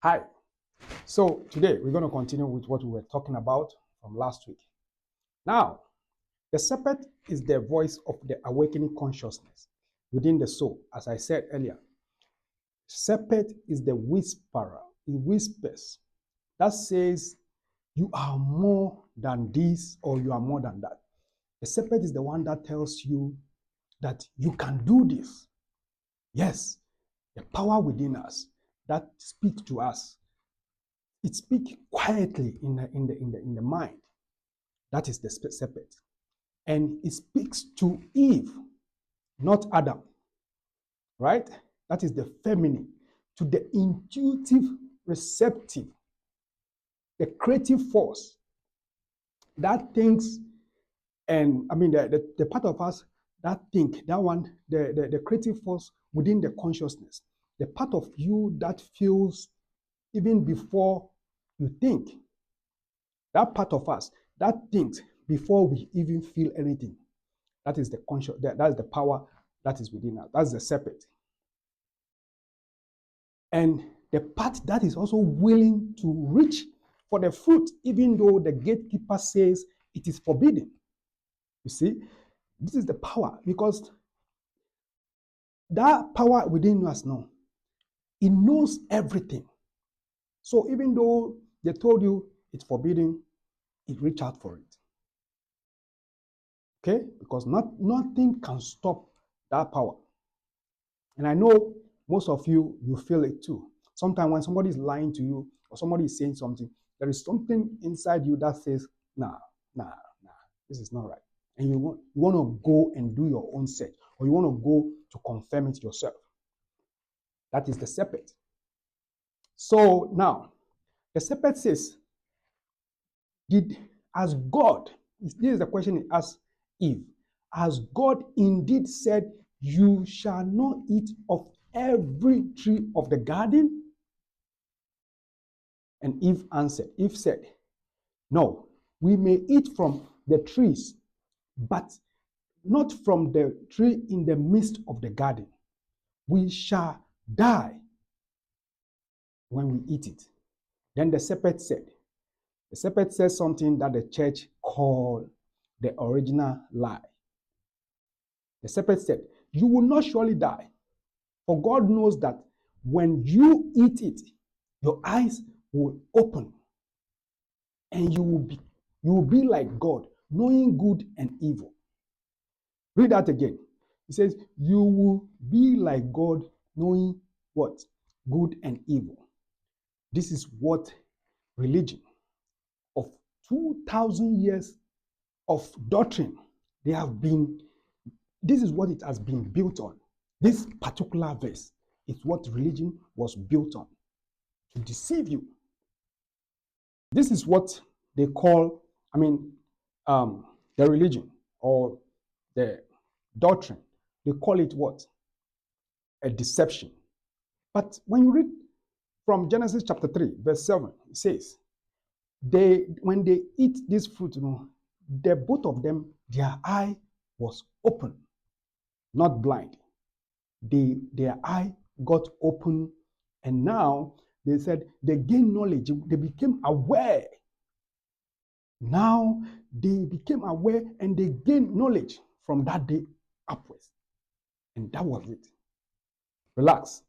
Hi. So today we're going to continue with what we were talking about from last week. Now, the serpent is the voice of the awakening consciousness within the soul. As I said earlier, serpent is the whisperer. It whispers that says you are more than this or you are more than that. The serpent is the one that tells you that you can do this. Yes, the power within us that speaks to us. It speaks quietly in the mind. That is the serpent. And it speaks to Eve, not Adam. Right? That is the feminine. To the intuitive, receptive, the creative force that thinks, and I mean the part of us that think, that one, the creative force within the consciousness, the part of you that feels even before you think. That part of us that thinks before we even feel anything. That is the conscious, that is the power that is within us. That's the serpent. And the part that is also willing to reach for the fruit, even though the gatekeeper says it is forbidden. You see, this is the power, because that power within us now, it knows everything. So even though they told you it's forbidden, it reach out for it. Okay? Because nothing can stop that power. And I know most of you feel it too. Sometimes when somebody is lying to you or somebody is saying something, there is something inside you that says, nah, this is not right. And you want to go and do your own search, or you want to go to confirm it yourself. That is the serpent. So now, the serpent says, as God, this is the question he asked Eve, as God indeed said, you shall not eat of every tree of the garden? And Eve said, no, we may eat from the trees, but not from the tree in the midst of the garden. We shall die when we eat it. Then the serpent said something that the church called the original lie. The serpent said, you will not surely die, for God knows that when you eat it, your eyes will open and you will be like God, knowing good and evil. Read that again. It says, you will be like God, knowing what? Good and evil. This is what religion of 2,000 years of doctrine, this is what it has been built on. This particular verse is what religion was built on, to deceive you. This is what they call, the religion or the doctrine. They call it what? A deception. But when you read from Genesis chapter 3, verse 7, it says, when they eat this fruit, the both of them, their eye was open, not blind. Their eye got open, and now they said they gained knowledge. They became aware. Now they became aware and they gained knowledge from that day upwards. And that was it. Relax.